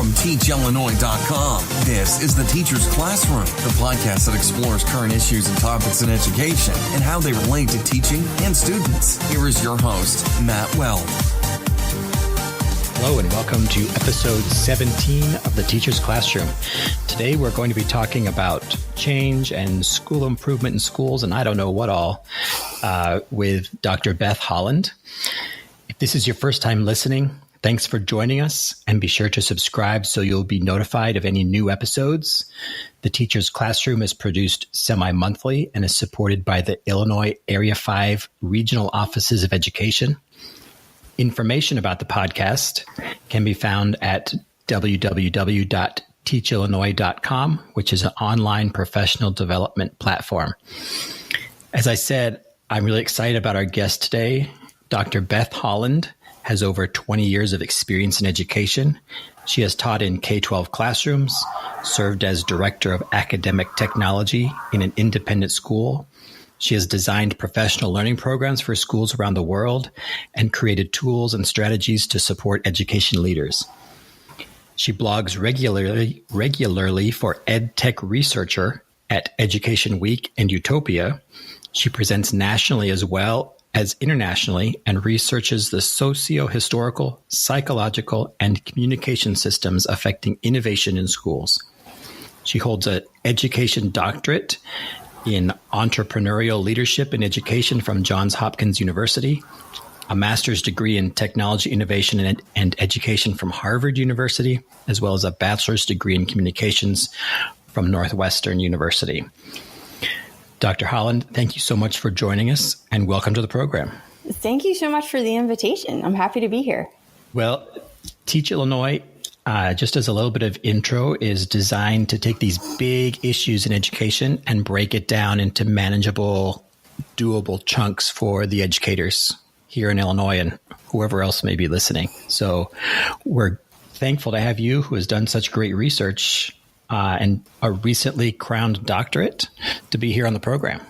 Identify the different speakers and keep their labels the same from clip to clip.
Speaker 1: From TeachIllinois.com, this is The Teacher's Classroom, the podcast that explores current issues and topics in education and how they relate to teaching and students. Here is your host, Matt Weld.
Speaker 2: Hello and welcome to episode 17 of The Teacher's Classroom. Today we're going to be talking about change and school improvement in schools and I don't know what all with Dr. Beth Holland. If this is your first time listening, thanks for joining us and be sure to subscribe so you'll be notified of any new episodes. The Teacher's Classroom is produced semi-monthly and is supported by the Illinois Area 5 Regional Offices of Education. Information about the podcast can be found at www.teachillinois.com, which is an online professional development platform. As I said, I'm really excited about our guest today. Dr. Beth Holland has over 20 years of experience in education. She has taught in K-12 classrooms, served as Director of Academic Technology in an independent school. She has designed professional learning programs for schools around the world and created tools and strategies to support education leaders. She blogs regularly for EdTech Researcher at Education Week and Edutopia. She presents nationally as well as internationally and researches the socio-historical, psychological, and communication systems affecting innovation in schools. She holds an education doctorate in entrepreneurial leadership in education from Johns Hopkins University, a master's degree in technology innovation and education from Harvard University, as well as a bachelor's degree in communications from Northwestern University. Dr. Holland, thank you so much for joining us and welcome to the program.
Speaker 3: Thank you so much for the invitation. I'm happy to be here.
Speaker 2: Well, Teach Illinois, just as a little bit of intro, is designed to take these big issues in education and break it down into manageable, doable chunks for the educators here in Illinois and whoever else may be listening. So we're thankful to have you, who has done such great research and a recently crowned doctorate, to be here on the program.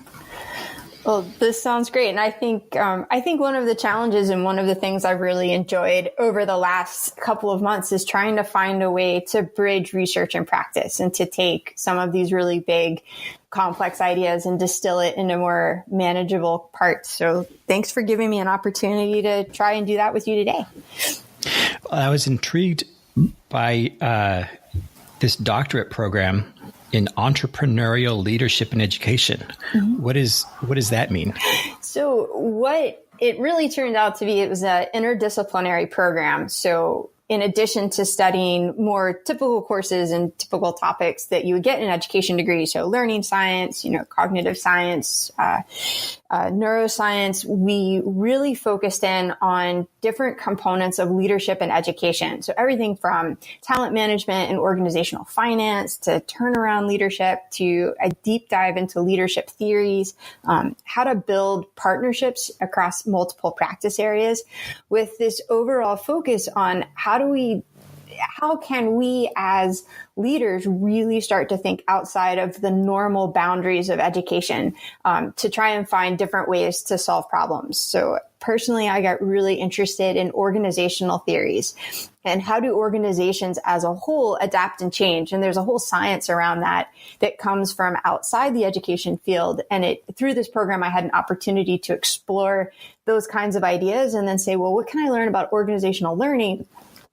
Speaker 3: Well, this sounds great. And I think one of the challenges and one of the things I've really enjoyed over the last couple of months is trying to find a way to bridge research and practice and to take some of these really big, complex ideas and distill it into more manageable parts. So thanks for giving me an opportunity to try and do that with you today.
Speaker 2: I was intrigued by this doctorate program in entrepreneurial leadership in education. Mm-hmm. What does that mean? So what it really turned out to be, it was an interdisciplinary program. So in addition to studying more typical courses and typical topics that you would get in an education degree, so learning science, cognitive science, neuroscience, we really focused in on different components of leadership and education. So everything from talent management and organizational finance to turnaround leadership to a deep dive into leadership theories, how to build partnerships across multiple practice areas with this overall focus on how can we as leaders really start to think outside of the normal boundaries of education to try and find different ways to solve problems. So personally, I got really interested in organizational theories and how do organizations as a whole adapt and change. And there's a whole science around that comes from outside the education field. And through this program, I had an opportunity to explore those kinds of ideas and then say, well, what can I learn about organizational learning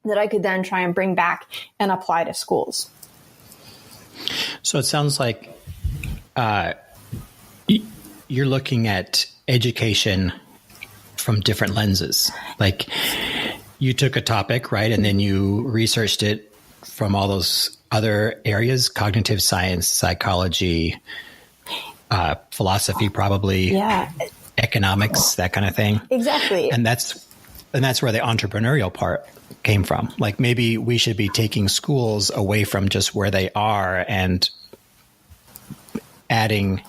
Speaker 2: that I could then try and bring back and apply to schools? So it sounds like you're looking at education from different lenses. Like you took a topic, right? And then you researched it from all those other areas, cognitive science, psychology, philosophy, probably, economics, that kind of thing.
Speaker 3: Exactly.
Speaker 2: And that's where the entrepreneurial part came from. Like maybe we should be taking schools away from just where they are and adding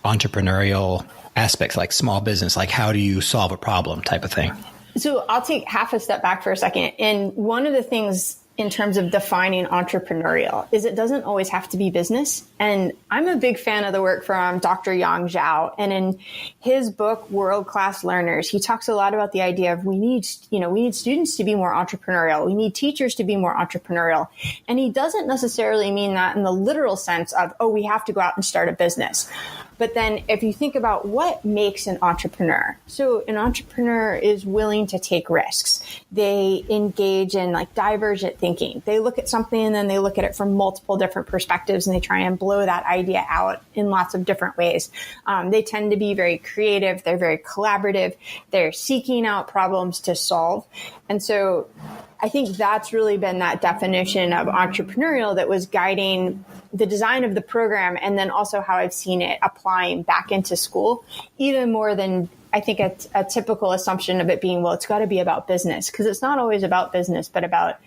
Speaker 2: entrepreneurial aspects like small business, like how do you solve a problem type of thing.
Speaker 3: So I'll take half a step back for a second. And one of the things in terms of defining entrepreneurial is it doesn't always have to be business. And I'm a big fan of the work from Dr. Yang Zhao. And in his book, World Class Learners, he talks a lot about the idea of we need students to be more entrepreneurial. We need teachers to be more entrepreneurial. And he doesn't necessarily mean that in the literal sense of, oh, we have to go out and start a business. But then if you think about what makes an entrepreneur, so an entrepreneur is willing to take risks. They engage in like divergent thinking. They look at something and then they look at it from multiple different perspectives and they try and blow that idea out in lots of different ways. They tend to be very creative. They're very collaborative. They're seeking out problems to solve. And so I think that's really been that definition of entrepreneurial that was guiding the design of the program, and then also how I've seen it applying back into school, even more than I think a typical assumption of it being, well, it's got to be about business, because it's not always about business, but about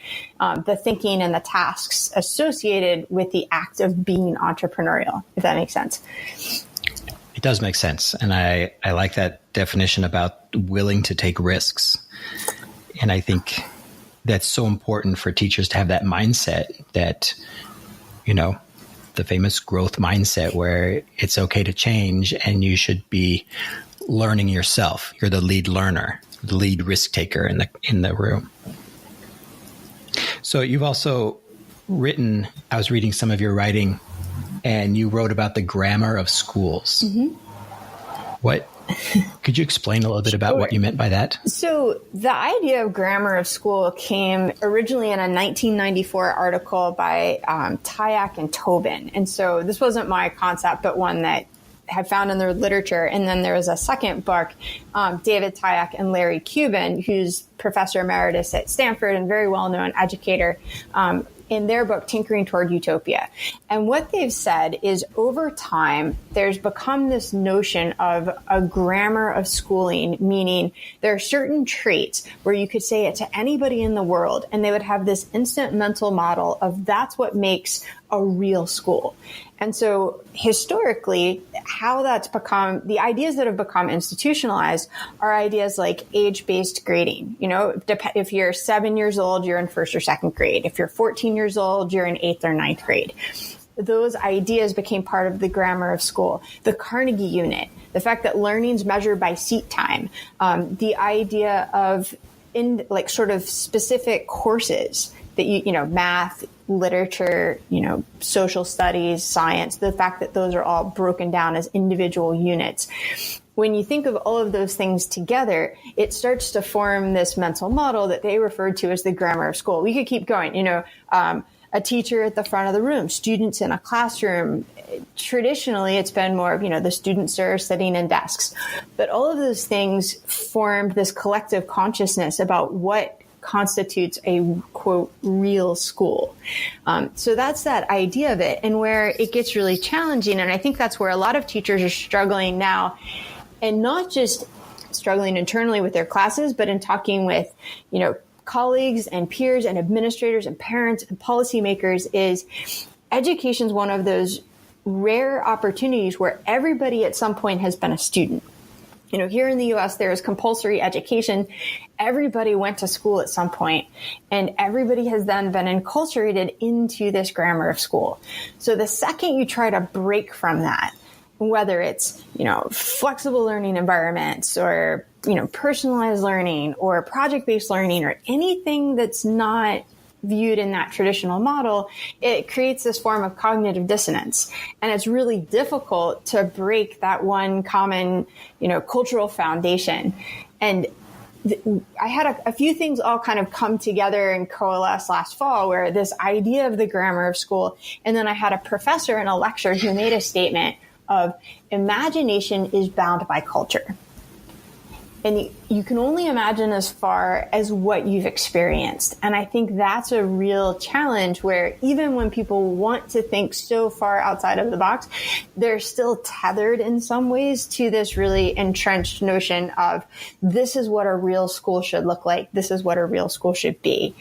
Speaker 3: the thinking and the tasks associated with the act of being entrepreneurial, if that makes sense.
Speaker 2: It does make sense. And I like that definition about willing to take risks. And I think that's so important for teachers to have that mindset that, the famous growth mindset where it's okay to change and you should be learning yourself. You're the lead learner, the lead risk taker in the room. So you've also written, I was reading some of your writing, and you wrote about the grammar of schools. Mm-hmm. Could you explain a little bit about what you meant by that? So
Speaker 3: the idea of grammar of school came originally in a 1994 article by Tyack and Tobin. And so this wasn't my concept, but one that had found in their literature. And then there was a second book, David Tyack and Larry Cuban, who's professor emeritus at Stanford and very well-known educator, in their book, Tinkering Toward Utopia. And what they've said is over time, there's become this notion of a grammar of schooling, meaning there are certain traits where you could say it to anybody in the world, and they would have this instant mental model of that's what makes a real school. And so historically, how that's become, the ideas that have become institutionalized are ideas like age-based grading. If you're 7 years old, you're in first or second grade. If you're 14 years old, you're in 8th or 9th grade. Those ideas became part of the grammar of school. The Carnegie unit, the fact that learning's measured by seat time, the idea of sort of specific courses that math, literature, social studies, science, the fact that those are all broken down as individual units. When you think of all of those things together, it starts to form this mental model that they referred to as the grammar of school. We could keep going, a teacher at the front of the room, students in a classroom. Traditionally, it's been more of, the students are sitting in desks. But all of those things formed this collective consciousness about what constitutes a, quote, real school. So that's that idea of it. And where it gets really challenging, and I think that's where a lot of teachers are struggling now, and not just struggling internally with their classes, but in talking with, colleagues and peers and administrators and parents and policymakers, is education's one of those rare opportunities where everybody at some point has been a student. Here in the U.S., there is compulsory education. Everybody went to school at some point, and everybody has then been enculturated into this grammar of school. So the second you try to break from that, whether it's, flexible learning environments or, personalized learning or project-based learning or anything that's not viewed in that traditional model, it creates this form of cognitive dissonance. And it's really difficult to break that one common, cultural foundation. And I had a few things all kind of come together and coalesce last fall, where this idea of the grammar of school, and then I had a professor in a lecture who made a statement of imagination is bound by culture. And you can only imagine as far as what you've experienced. And I think that's a real challenge, where even when people want to think so far outside of the box, they're still tethered in some ways to this really entrenched notion of this is what a real school should look like. This is what a real school should be.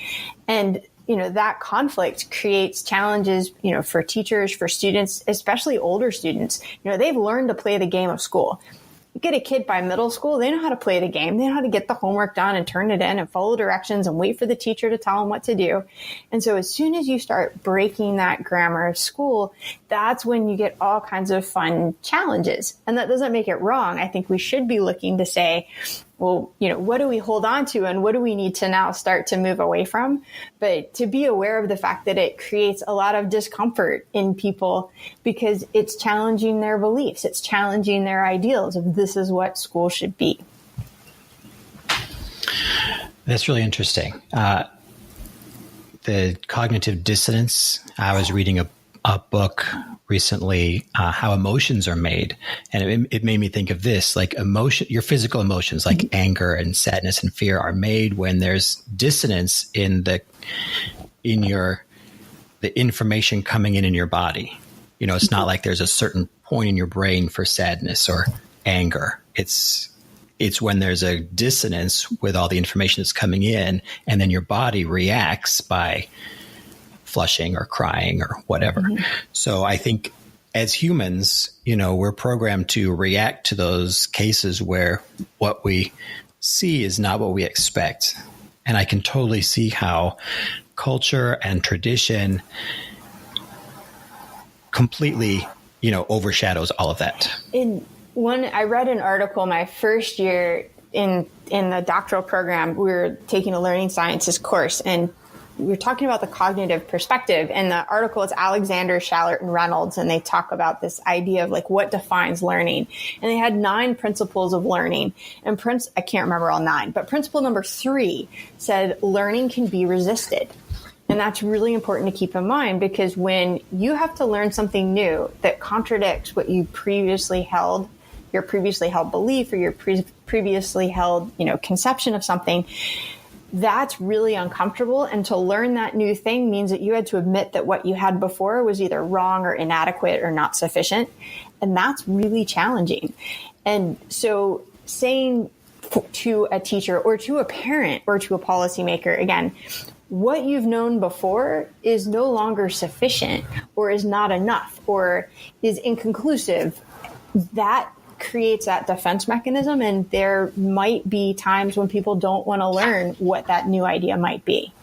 Speaker 3: And that conflict creates challenges, for teachers, for students, especially older students. They've learned to play the game of school. get a kid by middle school, they know how to play the game. They know how to get the homework done and turn it in and follow directions and wait for the teacher to tell them what to do. And so as soon as you start breaking that grammar of school, that's when you get all kinds of fun challenges. And that doesn't make it wrong. I think we should be looking to say, well, what do we hold on to and what do we need to now start to move away from? But to be aware of the fact that it creates a lot of discomfort in people because it's challenging their beliefs. It's challenging their ideals of this is what school should be.
Speaker 2: That's really interesting. The cognitive dissonance, I was reading a book recently, How Emotions Are Made. And it made me think of this, like your physical emotions, like anger and sadness and fear are made when there's dissonance in the information coming in your body. It's not like there's a certain point in your brain for sadness or anger. It's when there's a dissonance with all the information that's coming in, and then your body reacts by flushing or crying or whatever. Mm-hmm. So I think as humans, we're programmed to react to those cases where what we see is not what we expect. And I can totally see how culture and tradition completely, overshadows all of that.
Speaker 3: I read an article my first year in the doctoral program. We were taking a learning sciences course, and we were talking about the cognitive perspective. And the article is Alexander, Shallert, and Reynolds, and they talk about this idea of like what defines learning. And they had 9 principles of learning. And I can't remember all 9, but principle number 3 said learning can be resisted. And that's really important to keep in mind, because when you have to learn something new that contradicts what you previously held, your previously held belief or your previously held, conception of something, that's really uncomfortable. And to learn that new thing means that you had to admit that what you had before was either wrong or inadequate or not sufficient. And that's really challenging. And so saying to a teacher or to a parent or to a policymaker, again, what you've known before is no longer sufficient or is not enough or is inconclusive, that creates that defense mechanism. And there might be times when people don't want to learn what that new idea might be.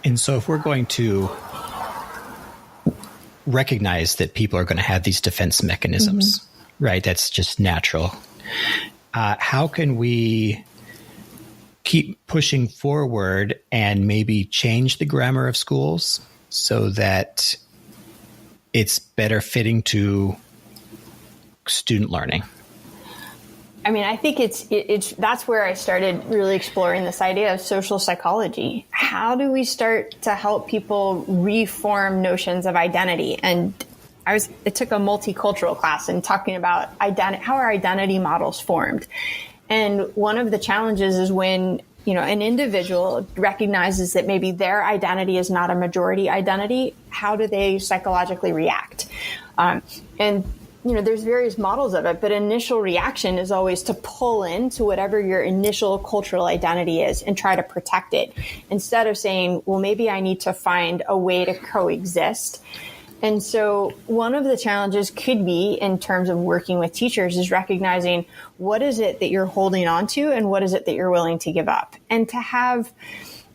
Speaker 2: And so if we're going to recognize that people are going to have these defense mechanisms, mm-hmm. right? That's just natural. How can we keep pushing forward and maybe change the grammar of schools so that it's better fitting to student learning?
Speaker 3: I mean, I think that's where I started really exploring this idea of social psychology. How do we start to help people reform notions of identity? And it took a multicultural class and talking about how are identity models formed. And one of the challenges is when, an individual recognizes that maybe their identity is not a majority identity, how do they psychologically react? There's various models of it, but initial reaction is always to pull into whatever your initial cultural identity is and try to protect it instead of saying, well, maybe I need to find a way to coexist. And so one of the challenges could be in terms of working with teachers is recognizing what is it that you're holding on to and what is it that you're willing to give up, and to have,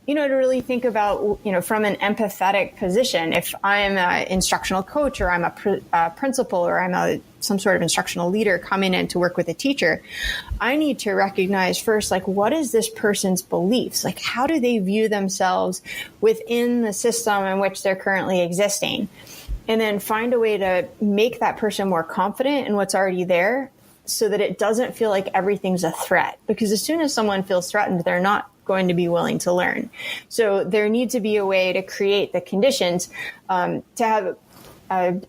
Speaker 3: to really think about, from an empathetic position. If I'm an instructional coach or I'm a principal or I'm some sort of instructional leader coming in to work with a teacher, I need to recognize first, like, what is this person's beliefs? Like, how do they view themselves within the system in which they're currently existing? And then find a way to make that person more confident in what's already there so that it doesn't feel like everything's a threat. Because as soon as someone feels threatened, they're not going to be willing to learn. So there needs to be a way to create the conditions to have.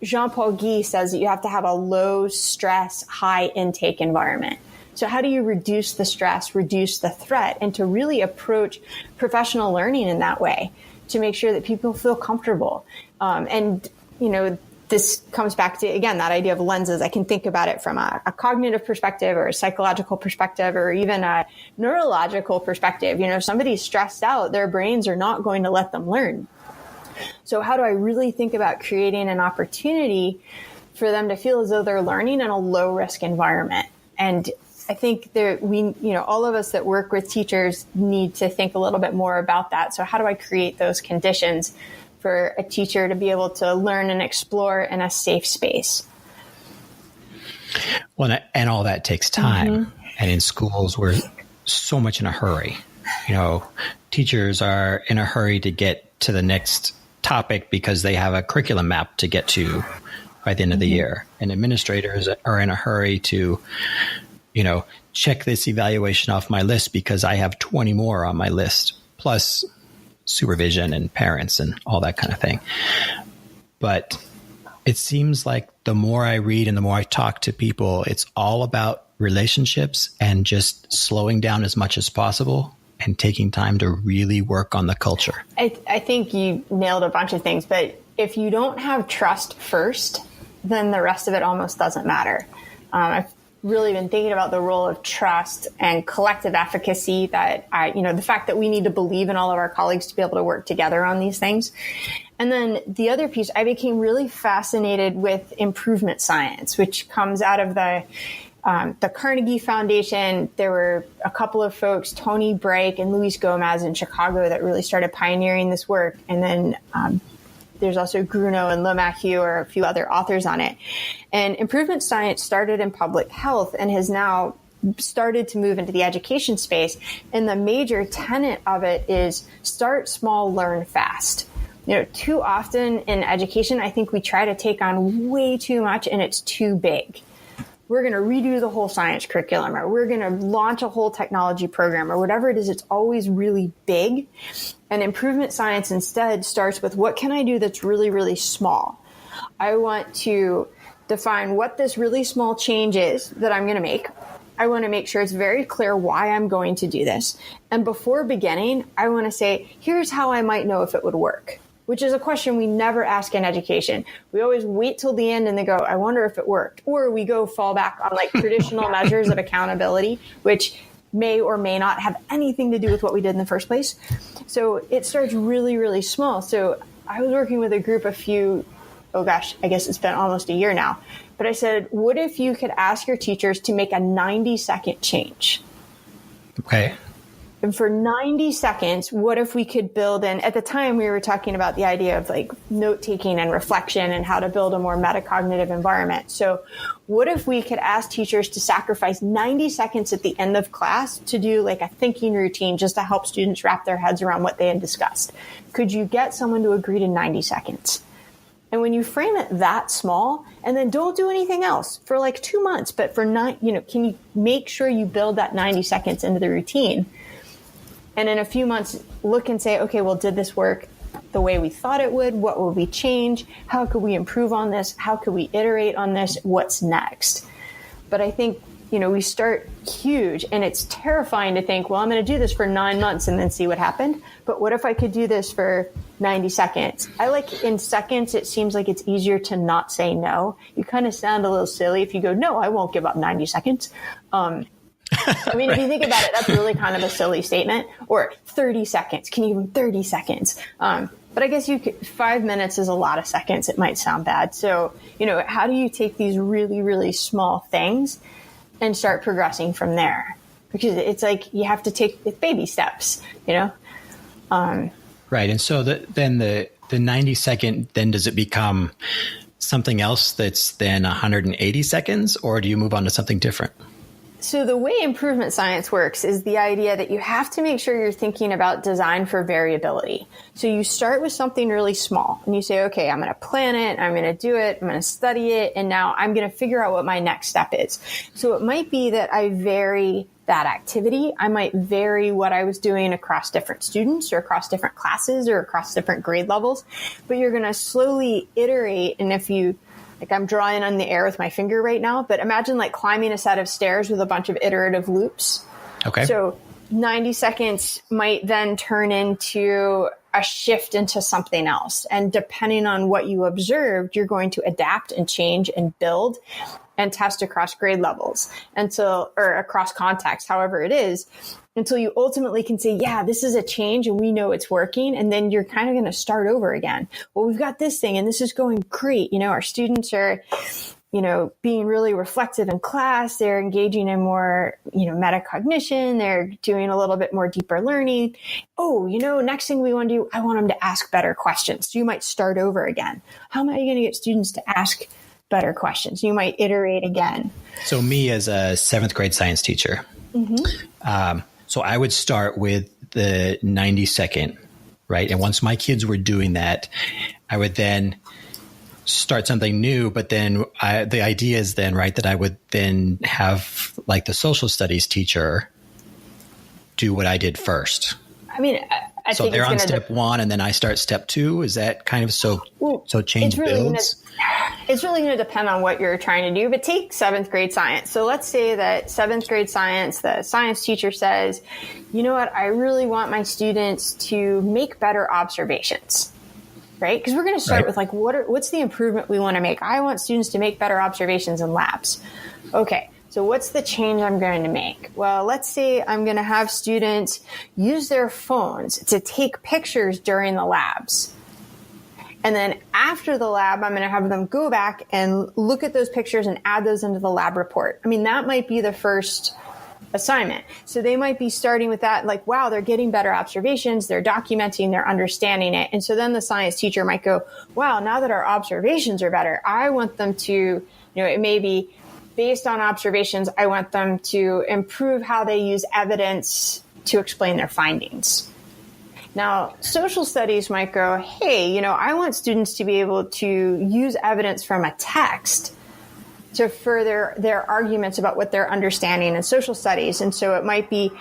Speaker 3: Jean-Paul Guy says that you have to have a low stress, high intake environment. So how do you reduce the stress, reduce the threat, and to really approach professional learning in that way to make sure that people feel comfortable? This comes back to, again, that idea of lenses. I can think about it from a cognitive perspective or a psychological perspective or even a neurological perspective. If somebody's stressed out, their brains are not going to let them learn. So how do I really think about creating an opportunity for them to feel as though they're learning in a low risk environment. And I think all of us that work with teachers need to think a little bit more about that. So how do I create those conditions for a teacher to be able to learn and explore in a safe space?
Speaker 2: Well, and all that takes time. And in schools, we're so much in a hurry. Teachers are in a hurry to get to the next topic because they have a curriculum map to get to by the end of the year. And administrators are in a hurry to, check this evaluation off my list because I have 20 more on my list, plus supervision and parents and all that kind of thing. But it seems like the more I read and the more I talk to people, it's all about relationships and just slowing down as much as possible and taking time to really work on the culture.
Speaker 3: I think you nailed a bunch of things, but if you don't have trust first, then the rest of it almost doesn't matter. I've really been thinking about the role of trust and collective efficacy, that the fact that we need to believe in all of our colleagues to be able to work together on these things. And then the other piece, I became really fascinated with improvement science, which comes out of the Carnegie Foundation. There were a couple of folks, Tony Brake and Luis Gomez in Chicago, that really started pioneering this work. And then there's also Grunow and Lemaitre, or a few other authors on it. And improvement science started in public health and has now started to move into the education space. And the major tenet of it is start small, learn fast. Too often in education, I think we try to take on way too much and it's too big. We're going to redo the whole science curriculum, or we're going to launch a whole technology program, or whatever it is. It's always really big. And improvement science instead starts with, what can I do that's really, really small? I want to define what this really small change is that I'm going to make. I want to make sure it's very clear why I'm going to do this. And before beginning, I want to say, here's how I might know if it would work, which is a question we never ask in education. We always wait till the end and they go, I wonder if it worked. Or we go fall back on traditional measures of accountability, which may or may not have anything to do with what we did in the first place. So it starts really, really small. So I was working with a group I guess it's been almost a year now. But I said, what if you could ask your teachers to make a 90-second change?
Speaker 2: Okay.
Speaker 3: And for 90 seconds, what if we could build in, at the time we were talking about the idea of note-taking and reflection and how to build a more metacognitive environment. So what if we could ask teachers to sacrifice 90 seconds at the end of class to do a thinking routine just to help students wrap their heads around what they had discussed? Could you get someone to agree to 90 seconds? And when you frame it that small, and then don't do anything else for 2 months, but for can you make sure you build that 90 seconds into the routine? And in a few months, look and say, okay, well, did this work the way we thought it would? What will we change? How could we improve on this? How could we iterate on this? What's next? But I think, we start huge, and it's terrifying to think, well, I'm going to do this for 9 months and then see what happened. But what if I could do this for 90 seconds? In seconds, it seems like it's easier to not say no. You kind of sound a little silly if you go, no, I won't give up 90 seconds. If you think about it, that's really kind of a silly statement. Or 30 seconds. Can you give them 30 seconds? But I guess 5 minutes is a lot of seconds. It might sound bad. So, how do you take these really, really small things and start progressing from there? Because it's you have to take baby steps, Right.
Speaker 2: And so then the 90 second, then does it become something else that's then 180 seconds, or do you move on to something different?
Speaker 3: So the way improvement science works is the idea that you have to make sure you're thinking about design for variability. So you start with something really small and you say, okay, I'm going to plan it, I'm going to do it, I'm going to study it, and now I'm going to figure out what my next step is. So it might be that I vary that activity. I might vary what I was doing across different students or across different classes or across different grade levels, but you're going to slowly iterate. And if you I'm drawing on the air with my finger right now, but imagine climbing a set of stairs with a bunch of iterative loops.
Speaker 2: Okay.
Speaker 3: So 90 seconds might then turn into a shift into something else. And depending on what you observed, you're going to adapt and change and build and test across grade levels or across context, however it is, until you ultimately can say, yeah, this is a change and we know it's working. And then you're kind of going to start over again. Well, we've got this thing and this is going great. Our students are, being really reflective in class. They're engaging in more, metacognition. They're doing a little bit more deeper learning. Oh, next thing we want to do, I want them to ask better questions. So you might start over again. How am I going to get students to ask better questions? You might iterate again.
Speaker 2: So me as a 7th grade science teacher, so I would start with the 90-second, right? And once my kids were doing that, I would then start something new, but then the idea is then, right, that I would then have like the social studies teacher do what I did first.
Speaker 3: I mean, I
Speaker 2: so
Speaker 3: think
Speaker 2: they're on step 1 and then I start step 2. Is that kind of so change builds?
Speaker 3: It's really going to depend on what you're trying to do, but take 7th grade science. So let's say that 7th grade science, the science teacher says, you know what, I really want my students to make better observations. Right? Because we're going to start with like, what's the improvement we want to make? I want students to make better observations in labs. Okay. So what's the change I'm going to make? Well, let's say I'm going to have students use their phones to take pictures during the labs. And then after the lab, I'm going to have them go back and look at those pictures and add those into the lab report. I mean, that might be the first assignment. So they might be starting with that, like, wow, they're getting better observations, they're documenting, they're understanding it. And so then the science teacher might go, wow, now that our observations are better, I want them to, it may be based on observations, I want them to improve how they use evidence to explain their findings. Now, social studies might go, hey, I want students to be able to use evidence from a text to further their arguments about what they're understanding in social studies. And so it might be,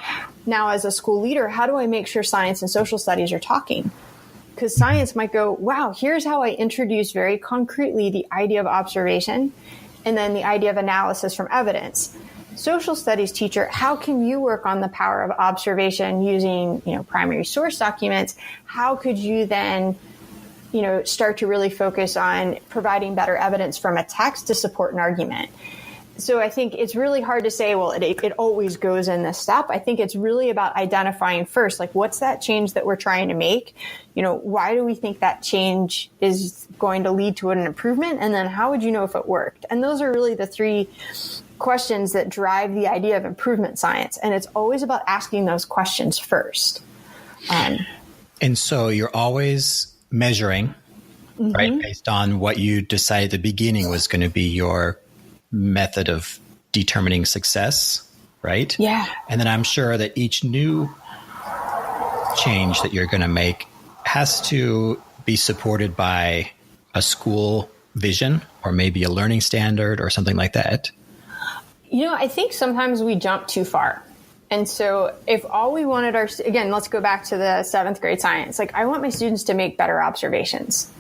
Speaker 3: now as a school leader, how do I make sure science and social studies are talking? Because science might go, wow, here's how I introduce very concretely the idea of observation and then the idea of analysis from evidence. Social studies teacher, how can you work on the power of observation using, primary source documents? How could you then start to really focus on providing better evidence from a text to support an argument? So I think it's really hard to say, well, it always goes in this step. I think it's really about identifying first, like, what's that change that we're trying to make? Why do we think that change is going to lead to an improvement? And then how would you know if it worked? And those are really the 3 questions that drive the idea of improvement science. And it's always about asking those questions first.
Speaker 2: And so you're always measuring, right, based on what you decided at the beginning was going to be your method of determining success, right?
Speaker 3: Yeah.
Speaker 2: And then I'm sure that each new change that you're going to make has to be supported by a school vision or maybe a learning standard or something like that.
Speaker 3: I think sometimes we jump too far. And so if all we wanted again, let's go back to the 7th grade science. Like, I want my students to make better observations.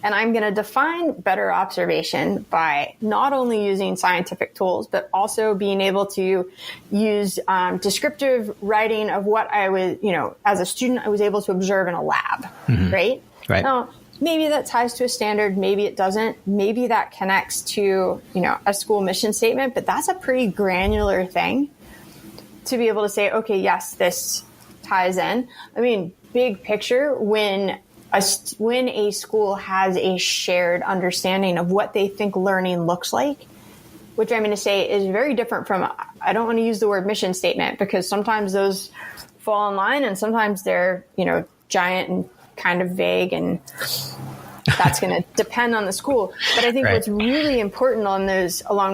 Speaker 3: And I'm going to define better observation by not only using scientific tools, but also being able to use descriptive writing of what I was, as a student, I was able to observe in a lab, right?
Speaker 2: Right.
Speaker 3: Now, maybe that ties to a standard. Maybe it doesn't. Maybe that connects to, a school mission statement, but that's a pretty granular thing to be able to say, okay, yes, this ties in. I mean, big picture, when a school has a shared understanding of what they think learning looks like, which I'm going to say is very different from, I don't want to use the word mission statement because sometimes those fall in line and sometimes they're, giant and kind of vague, and that's going to depend on the school. But I think what's really important along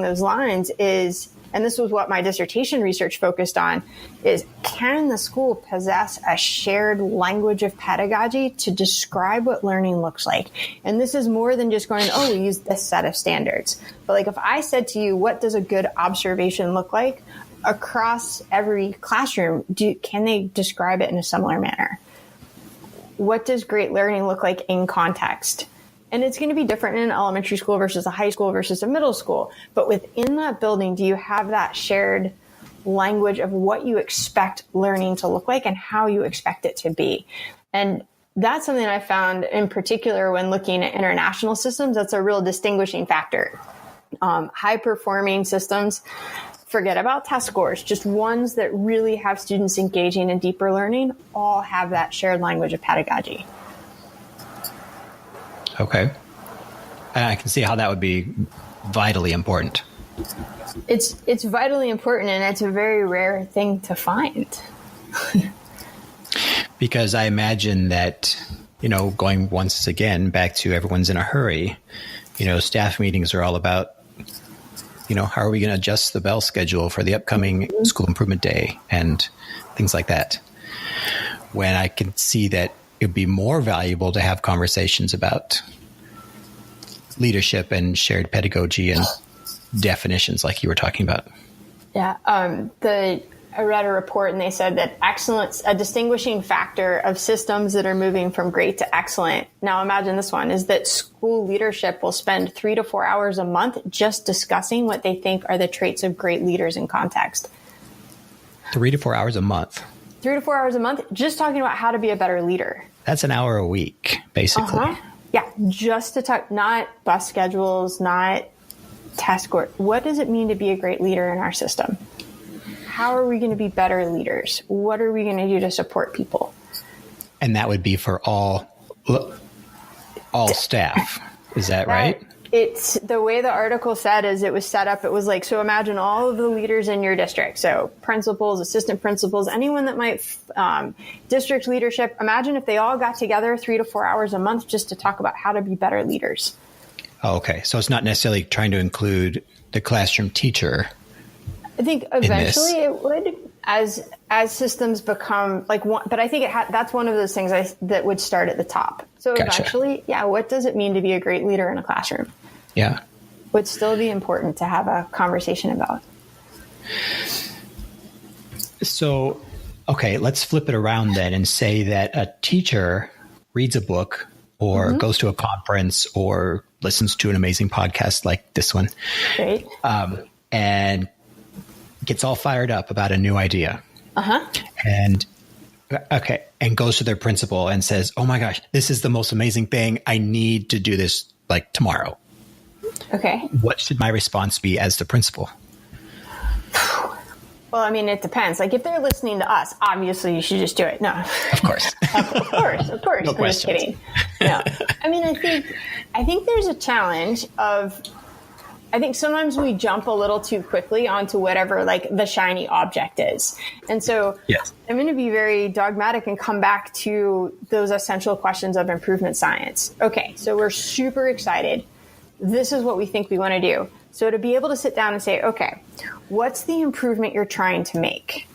Speaker 3: those lines is, and this was what my dissertation research focused on, is can the school possess a shared language of pedagogy to describe what learning looks like? And this is more than just going, we use this set of standards. But like, if I said to you, what does a good observation look like across every classroom? Can they describe it in a similar manner? What does great learning look like in context? And it's going to be different in an elementary school versus a high school versus a middle school. But within that building, do you have that shared language of what you expect learning to look like and how you expect it to be? And that's something I found in particular when looking at international systems. That's a real distinguishing factor. High performing systems forget about test scores, just ones that really have students engaging in deeper learning, all have that shared language of pedagogy.
Speaker 2: Okay. And I can see how that would be vitally important.
Speaker 3: It's vitally important, and it's a very rare thing to find.
Speaker 2: Because I imagine that, going once again back to everyone's in a hurry, staff meetings are all about, how are we going to adjust the bell schedule for the upcoming school improvement day and things like that. When I can see that it would be more valuable to have conversations about leadership and shared pedagogy and definitions like you were talking about.
Speaker 3: Yeah. I read a report and they said that excellence, a distinguishing factor of systems that are moving from great to excellent. Now imagine this one is that school leadership will spend 3 to 4 hours a month just discussing what they think are the traits of great leaders in context.
Speaker 2: 3 to 4 hours a month.
Speaker 3: 3 to 4 hours a month, just talking about how to be a better leader.
Speaker 2: That's an hour a week, basically.
Speaker 3: Uh-huh. Yeah. Just to talk, not bus schedules, not test scores. What does it mean to be a great leader in our system? How are we going to be better leaders? What are we going to do to support people?
Speaker 2: And that would be for all staff. Is that right?
Speaker 3: It's the way the article said is it was set up. It was like, so imagine all of the leaders in your district. So principals, assistant principals, anyone that might, district leadership. Imagine if they all got together 3 to 4 hours a month just to talk about how to be better leaders.
Speaker 2: Oh, okay. So it's not necessarily trying to include the classroom teacher.
Speaker 3: I think eventually it would, as systems become like one, but I think that's one of those things that would start at the top. So
Speaker 2: Gotcha.
Speaker 3: Eventually, what does it mean to be a great leader in a classroom?
Speaker 2: Yeah.
Speaker 3: Would still be important to have a conversation about.
Speaker 2: So, okay, let's flip it around then and say that a teacher reads a book or goes to a conference or listens to an amazing podcast like this one.
Speaker 3: Great.
Speaker 2: And gets all fired up about a new idea. And goes to their principal and says, "Oh my gosh, this is the most amazing thing. I need to do this like tomorrow."
Speaker 3: Okay.
Speaker 2: What should my response be as the principal?
Speaker 3: Well, I mean, it depends. Like if they're listening to us, obviously you should just do it. No,
Speaker 2: of course,
Speaker 3: of course.
Speaker 2: No
Speaker 3: I'm
Speaker 2: questions.
Speaker 3: just kidding. No, I mean, I think there's a challenge of. I think sometimes we jump a little too quickly onto whatever like the shiny object is. And so
Speaker 2: yes.
Speaker 3: I'm going to be very dogmatic and come back to those essential questions of improvement science. Okay, so we're super excited. This is what we think we want to do. So to be able to sit down and say, okay, what's the improvement you're trying to make?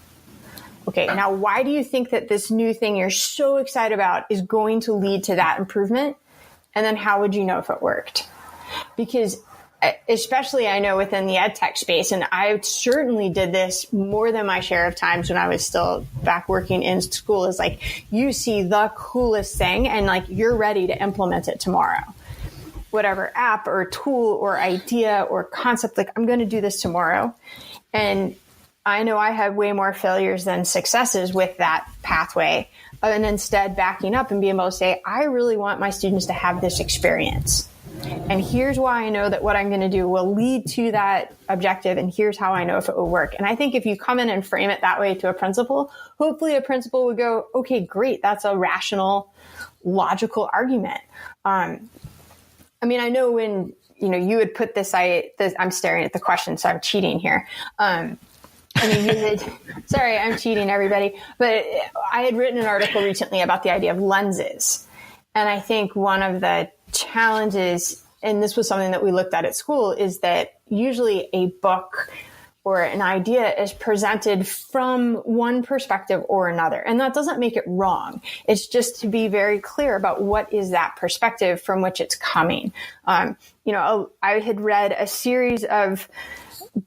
Speaker 3: Okay, now why do you think that this new thing you're so excited about is going to lead to that improvement? And then how would you know if it worked? Because especially I know within the EdTech space, and I certainly did this more than my share of times when I was still back working in school, is like you see the coolest thing and like you're ready to implement it tomorrow. Whatever app or tool or idea or concept, like I'm going to do this tomorrow. And I know I have way more failures than successes with that pathway. And instead backing up and being able to say, I really want my students to have this experience. And here's why I know that what I'm going to do will lead to that objective. And here's how I know if it will work. And I think if you come in and frame it that way to a principal, hopefully a principal would go, okay, great. That's a rational, logical argument. I mean, I know when, you would put this, I'm staring at the question, so I'm cheating here. Sorry, I'm cheating everybody. But I had written an article recently about the idea of lenses. And I think one of the challenges, and this was something that we looked at school, is that usually a book or an idea is presented from one perspective or another. And that doesn't make it wrong. It's just to be very clear about what is that perspective from which it's coming. I had read a series of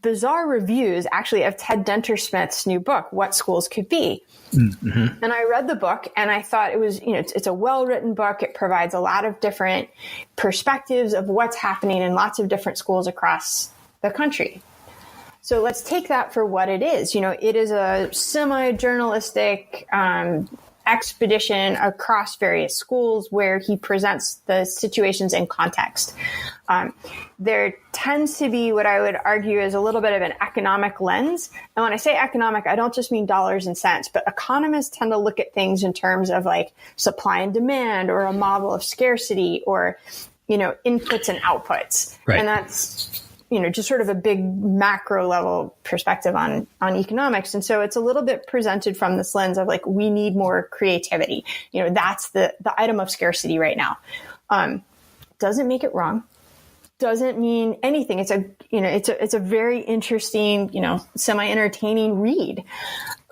Speaker 3: bizarre reviews actually of Ted Dentersmith's new book, What Schools Could Be. Mm-hmm. And I read the book and I thought it was, it's a well-written book. It provides a lot of different perspectives of what's happening in lots of different schools across the country. So let's take that for what it is. It is a semi-journalistic expedition across various schools where he presents the situations in context. There tends to be what I would argue is a little bit of an economic lens. And when I say economic, I don't just mean dollars and cents, but economists tend to look at things in terms of like supply and demand or a model of scarcity or, inputs and outputs.
Speaker 2: Right.
Speaker 3: And that's, just sort of a big macro level perspective on economics. And so it's a little bit presented from this lens of like, we need more creativity. That's the item of scarcity right now. Doesn't make it wrong. Doesn't mean anything. It's a very interesting, semi-entertaining read.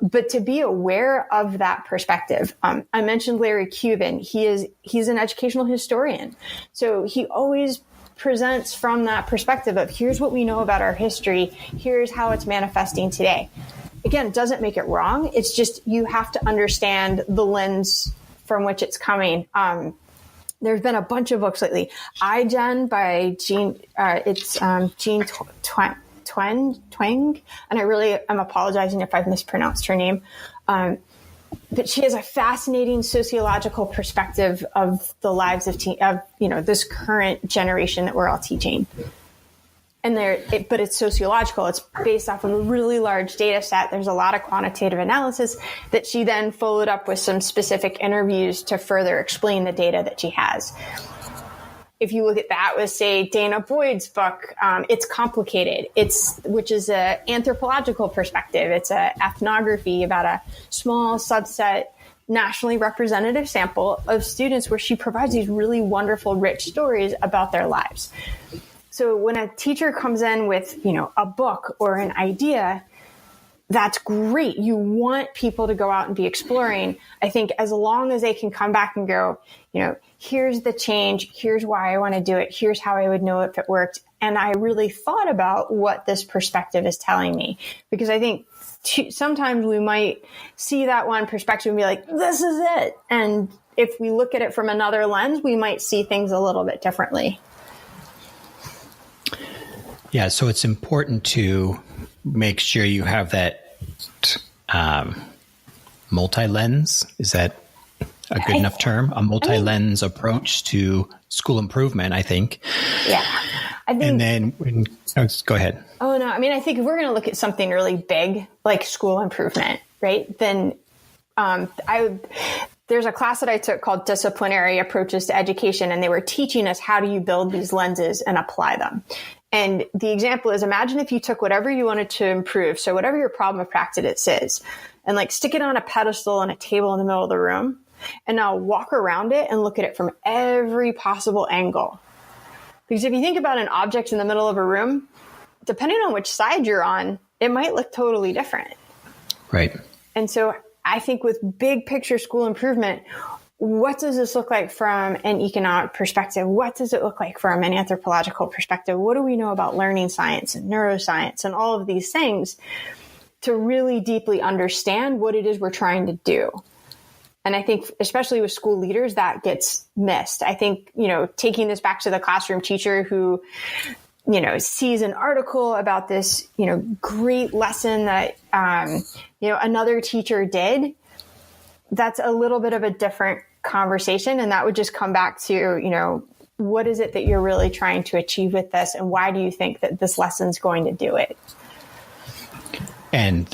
Speaker 3: But to be aware of that perspective, I mentioned Larry Cuban. He's an educational historian. So he always presents from that perspective of here's what we know about our history. Here's how it's manifesting today. Again, it doesn't make it wrong. It's just you have to understand the lens from which it's coming. There's been a bunch of books lately. iGen by Jean Twenge, and I'm apologizing if I've mispronounced her name. But she has a fascinating sociological perspective of the lives of this current generation that we're all teaching. But it's sociological. It's based off of a really large data set. There's a lot of quantitative analysis that she then followed up with some specific interviews to further explain the data that she has. If you look at that with, say, Dana Boyd's book, It's Complicated, which is an anthropological perspective. It's an ethnography about a small subset, nationally representative sample of students where she provides these really wonderful, rich stories about their lives. So when a teacher comes in with, a book or an idea, that's great. You want people to go out and be exploring. I think as long as they can come back and go, here's the change. Here's why I want to do it. Here's how I would know if it worked. And I really thought about what this perspective is telling me, because I think sometimes we might see that one perspective and be like, this is it. And if we look at it from another lens, we might see things a little bit differently.
Speaker 2: Yeah, so it's important to make sure you have that multi-lens. Is that a good enough term? A multi-lens approach to school improvement, I think. Yeah.
Speaker 3: And
Speaker 2: then, go ahead.
Speaker 3: Oh, no. I think if we're going to look at something really big, like school improvement, right, then there's a class that I took called Disciplinary Approaches to Education, and they were teaching us how do you build these lenses and apply them. And the example is, imagine if you took whatever you wanted to improve, so whatever your problem of practice is, and like stick it on a pedestal on a table in the middle of the room, and now walk around it and look at it from every possible angle. Because if you think about an object in the middle of a room, depending on which side you're on, it might look totally different.
Speaker 2: Right.
Speaker 3: And so I think with big picture school improvement, what does this look like from an economic perspective? What does it look like from an anthropological perspective? What do we know about learning science and neuroscience and all of these things to really deeply understand what it is we're trying to do? And I think, especially with school leaders, that gets missed. I think, taking this back to the classroom teacher who, sees an article about this, great lesson that, another teacher did, that's a little bit of a different conversation. And that would just come back to, what is it that you're really trying to achieve with this? And why do you think that this lesson's going to do it?
Speaker 2: And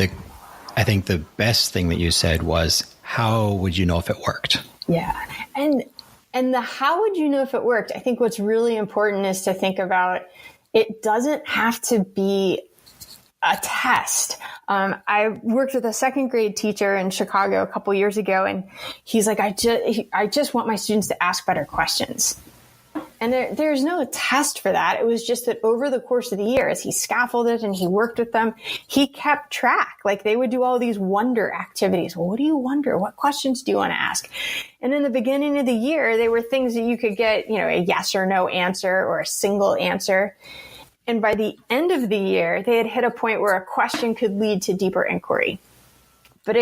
Speaker 2: I think the best thing that you said was, how would you know if it worked?
Speaker 3: Yeah. And the how would you know if it worked? I think what's really important is to think about, it doesn't have to be a test. I worked with a second grade teacher in Chicago a couple years ago, and he's like, I just want my students to ask better questions. And there's no test for that. It was just that over the course of the year, as he scaffolded and he worked with them, he kept track. Like they would do all these wonder activities. Well, what do you wonder? What questions do you want to ask? And in the beginning of the year, they were things that you could get, a yes or no answer or a single answer. And by the end of the year, they had hit a point where a question could lead to deeper inquiry. But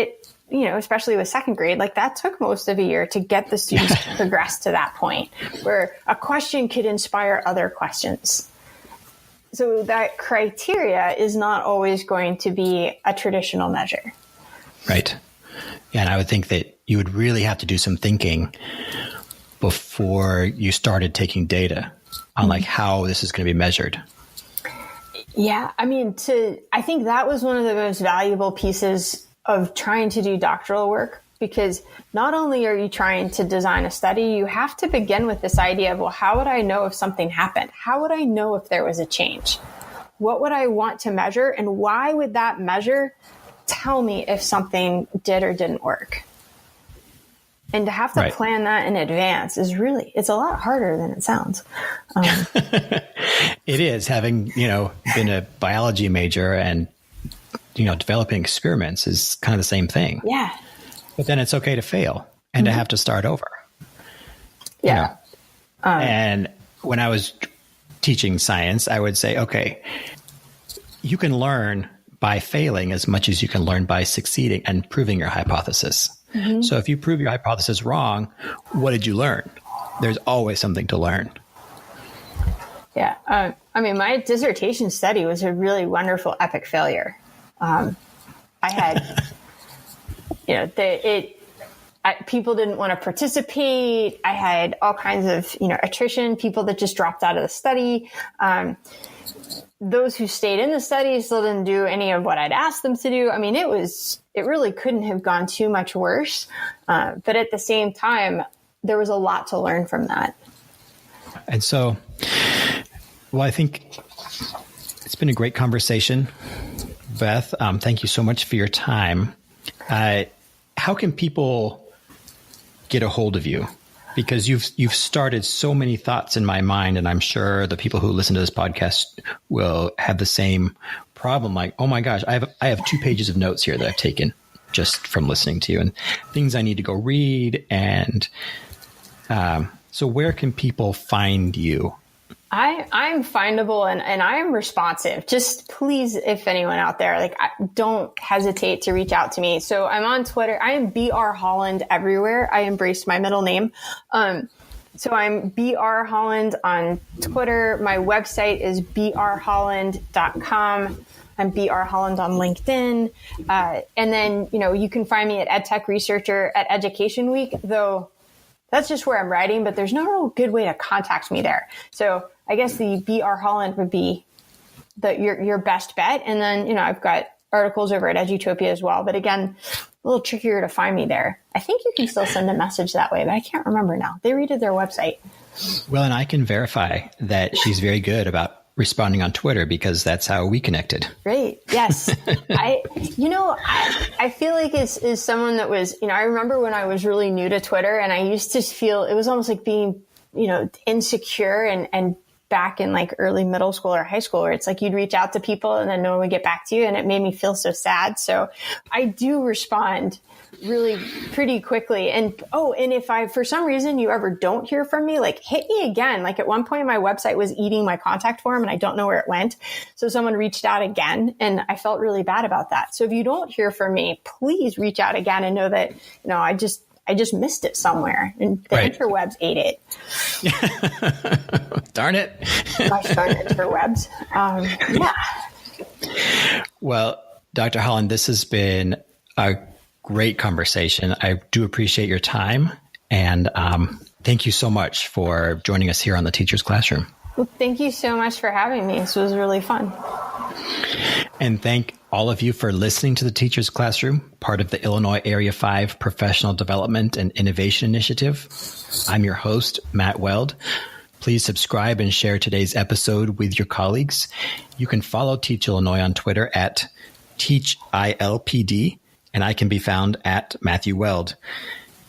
Speaker 3: especially with second grade, like that took most of a year to get the students to progress to that point where a question could inspire other questions. So that criteria is not always going to be a traditional measure.
Speaker 2: Right. Yeah, and I would think that you would really have to do some thinking before you started taking data on like how this is going to be measured.
Speaker 3: Yeah. I mean, I think that was one of the most valuable pieces of trying to do doctoral work, because not only are you trying to design a study, you have to begin with this idea of, well, how would I know if something happened? How would I know if there was a change? What would I want to measure? And why would that measure tell me if something did or didn't work? And to have to plan that in advance it's a lot harder than it sounds.
Speaker 2: It is, having, been a biology major and, developing experiments is kind of the same thing.
Speaker 3: Yeah.
Speaker 2: But then it's okay to fail and to have to start over.
Speaker 3: Yeah.
Speaker 2: And when I was teaching science, I would say, okay, you can learn by failing as much as you can learn by succeeding and proving your hypothesis. Mm-hmm. So if you prove your hypothesis wrong, what did you learn? There's always something to learn.
Speaker 3: Yeah. I mean, my dissertation study was a really wonderful, epic failure. I had, people didn't want to participate. I had all kinds of, attrition, people that just dropped out of the study. Those who stayed in the study still didn't do any of what I'd asked them to do. I mean, it really couldn't have gone too much worse. But at the same time, there was a lot to learn from that.
Speaker 2: And so, I think it's been a great conversation, Beth. Thank you so much for your time. How can people get a hold of you? Because you've started so many thoughts in my mind, and I'm sure the people who listen to this podcast will have the same problem. Like, oh my gosh, I have 2 pages of notes here that I've taken just from listening to you, and things I need to go read. And so, where can people find you?
Speaker 3: I'm findable and I'm responsive. Just please, if anyone out there, don't hesitate to reach out to me. So I'm on Twitter. I am BR Holland everywhere. I embraced my middle name. So I'm BR Holland on Twitter. My website is brholland.com. I'm BR Holland on LinkedIn. And then, you can find me at EdTech Researcher at Education Week, though that's just where I'm writing, but there's no real good way to contact me there. So I guess the BR Holland would be your best bet. And then, I've got articles over at Edutopia as well. But again, a little trickier to find me there. I think you can still send a message that way, but I can't remember now. They redid their website.
Speaker 2: Well, and I can verify that she's very good about responding on Twitter, because that's how we connected.
Speaker 3: Great. Yes. I feel like as someone that was, I remember when I was really new to Twitter, and I used to feel it was almost like being, insecure and back in early middle school or high school, where it's like you'd reach out to people and then no one would get back to you. And it made me feel so sad. So I do respond really pretty quickly. And if for some reason you ever don't hear from me, hit me again. At one point my website was eating my contact form and I don't know where it went. So someone reached out again and I felt really bad about that. So if you don't hear from me, please reach out again and know that, I just missed it somewhere and the interwebs ate it.
Speaker 2: Darn it.
Speaker 3: Gosh darn interwebs. Yeah.
Speaker 2: Well, Dr. Holland, this has been a great conversation. I do appreciate your time. And thank you so much for joining us here on the Teacher's Classroom.
Speaker 3: Well, thank you so much for having me. This was really fun.
Speaker 2: And thank all of you for listening to the Teacher's Classroom, part of the Illinois Area 5 Professional Development and Innovation Initiative. I'm your host, Matt Weld. Please subscribe and share today's episode with your colleagues. You can follow Teach Illinois on Twitter at TeachILPD, and I can be found at Matthew Weld.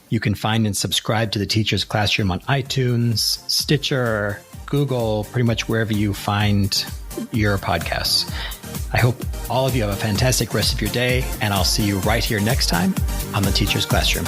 Speaker 2: You can find and subscribe to the Teacher's Classroom on iTunes, Stitcher, Google, pretty much wherever you find your podcasts. I hope all of you have a fantastic rest of your day, and I'll see you right here next time on the Teacher's Classroom.